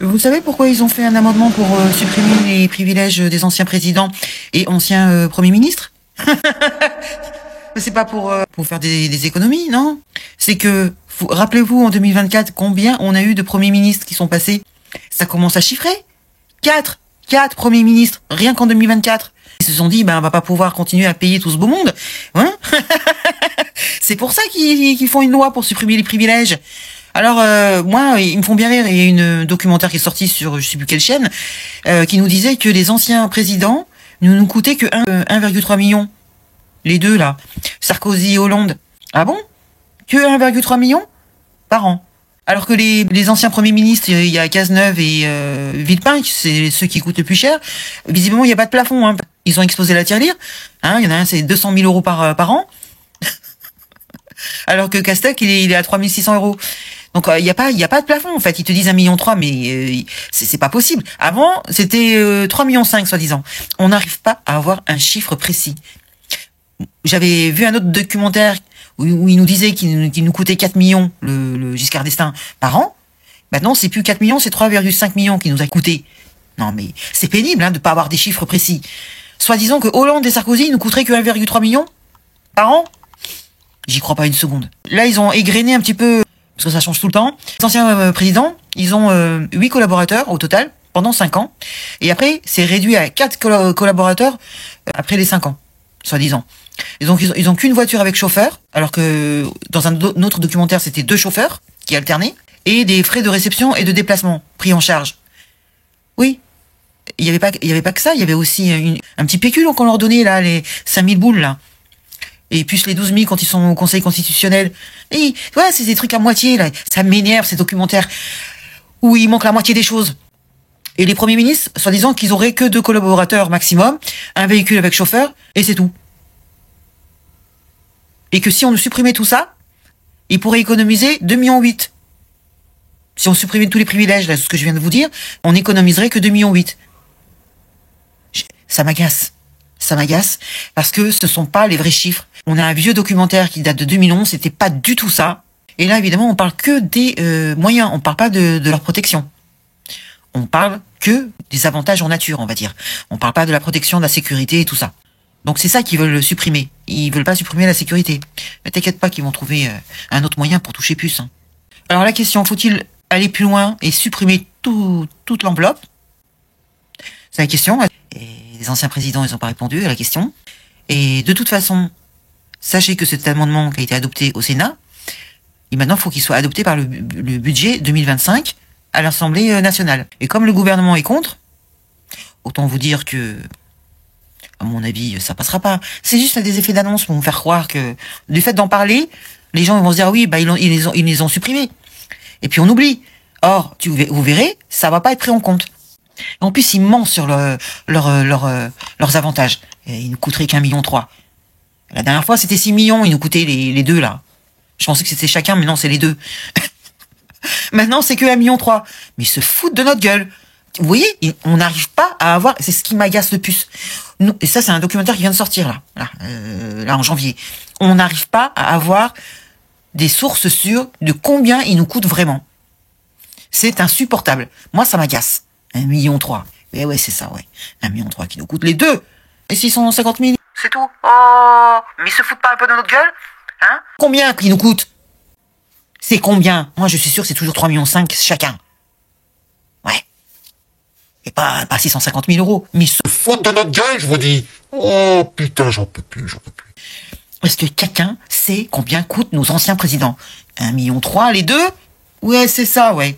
Vous savez pourquoi ils ont fait un amendement pour supprimer les privilèges des anciens présidents et anciens premiers ministres? C'est pas pour faire des économies, non? C'est que, rappelez-vous, en 2024, combien on a eu de premiers ministres qui sont passés? Ça commence à chiffrer. Quatre premiers ministres, rien qu'en 2024. Ils se sont dit, ben, on va pas pouvoir continuer à payer tout ce beau monde. Hein? C'est pour ça qu'ils font une loi pour supprimer les privilèges. Alors, moi, ils me font bien rire. Il y a une documentaire qui est sortie sur je sais plus quelle chaîne, qui nous disait que les anciens présidents ne nous coûtaient que 1,3 million. Les deux, là. Sarkozy et Hollande. Ah bon? Que 1,3 million par an. Alors que les anciens premiers ministres, il y a Cazeneuve et Villepin, c'est ceux qui coûtent le plus cher. Visiblement, il n'y a pas de plafond. Hein. Ils ont explosé la tirelire. Hein, il y en a un, c'est 200 000 euros par an. Alors que Castex, il est à 3 600 euros. Donc il y a pas de plafond en fait. Ils te disent 1,3 million, mais c'est pas possible. Avant, c'était 3,5 millions soi-disant. On n'arrive pas à avoir un chiffre précis. J'avais vu un autre documentaire où il nous disait qu'il nous coûtait 4 millions le Giscard d'Estaing par an. Maintenant, c'est plus 4 millions, c'est 3,5 millions qui nous a coûté. Non mais c'est pénible de pas avoir des chiffres précis. Soi-disant que Hollande et Sarkozy nous coûteraient que 1,3 million par an. J'y crois pas une seconde. Là, ils ont égrené un petit peu, parce que ça change tout le temps. Les anciens présidents, ils ont 8 collaborateurs au total, pendant 5 ans. Et après, c'est réduit à 4 collaborateurs après les 5 ans, soi-disant. Ils ont qu'une voiture avec chauffeur, alors que dans un autre documentaire, c'était 2 chauffeurs qui alternaient, et des frais de réception et de déplacement pris en charge. Oui. Il y avait pas que ça, il y avait aussi un petit pécule qu'on leur donnait, là, les 5000 boules, là. Et plus les 12 000 quand ils sont au Conseil constitutionnel. Et ouais, c'est des trucs à moitié, là. Ça m'énerve, ces documentaires où il manque la moitié des choses. Et les premiers ministres, soi-disant qu'ils auraient que 2 collaborateurs maximum, un véhicule avec chauffeur, et c'est tout. Et que si on supprimait tout ça, ils pourraient économiser 2,8 millions. Si on supprimait tous les privilèges, là, ce que je viens de vous dire, on économiserait que 2,8 millions. Ça m'agace. Ça m'agace parce que ce sont pas les vrais chiffres. On a un vieux documentaire qui date de 2011, c'était pas du tout ça. Et là, évidemment, on parle que des moyens, on parle pas de leur protection. On parle que des avantages en nature, on va dire. On parle pas de la protection, de la sécurité et tout ça. Donc c'est ça qu'ils veulent supprimer. Ils veulent pas supprimer la sécurité. Mais t'inquiète pas qu'ils vont trouver un autre moyen pour toucher plus. Hein. Alors la question, faut-il aller plus loin et supprimer toute l'enveloppe? C'est la question. Et les anciens présidents, ils n'ont pas répondu à la question. Et de toute façon, sachez que cet amendement qui a été adopté au Sénat, et maintenant, il faut qu'il soit adopté par le budget 2025 à l'Assemblée nationale. Et comme le gouvernement est contre, autant vous dire que, à mon avis, ça passera pas. C'est juste des effets d'annonce pour vous faire croire que, du fait d'en parler, les gens vont se dire, ah oui, bah, ils les ont supprimés. Et puis on oublie. Or, vous verrez, ça va pas être pris en compte. En plus, ils mentent sur leurs avantages. Et ils nous coûteraient qu'1,3 million. La dernière fois, c'était 6 millions, ils nous coûtaient les deux, là. Je pensais que c'était chacun, mais non, c'est les deux. Maintenant, c'est que 1,3 million. Mais ils se foutent de notre gueule. Vous voyez, on n'arrive pas à avoir... C'est ce qui m'agace le plus. Et ça, c'est un documentaire qui vient de sortir, là en janvier. On n'arrive pas à avoir des sources sûres de combien ils nous coûtent vraiment. C'est insupportable. Moi, ça m'agace. 1,3 million. Mais ouais, c'est ça, ouais. 1,3 million qui nous coûte les deux. Et 650 000. C'est tout. Oh, mais ils se foutent pas un peu de notre gueule? Hein? Combien qu'ils nous coûtent? C'est combien? Moi, je suis sûr que c'est toujours 3,5 millions chacun. Ouais. Et pas 650 000 euros. Mais ils se foutent de notre gueule, je vous dis. Oh, putain, j'en peux plus. Est-ce que quelqu'un sait combien coûtent nos anciens présidents? 1,3 million, les deux? Ouais, c'est ça, ouais.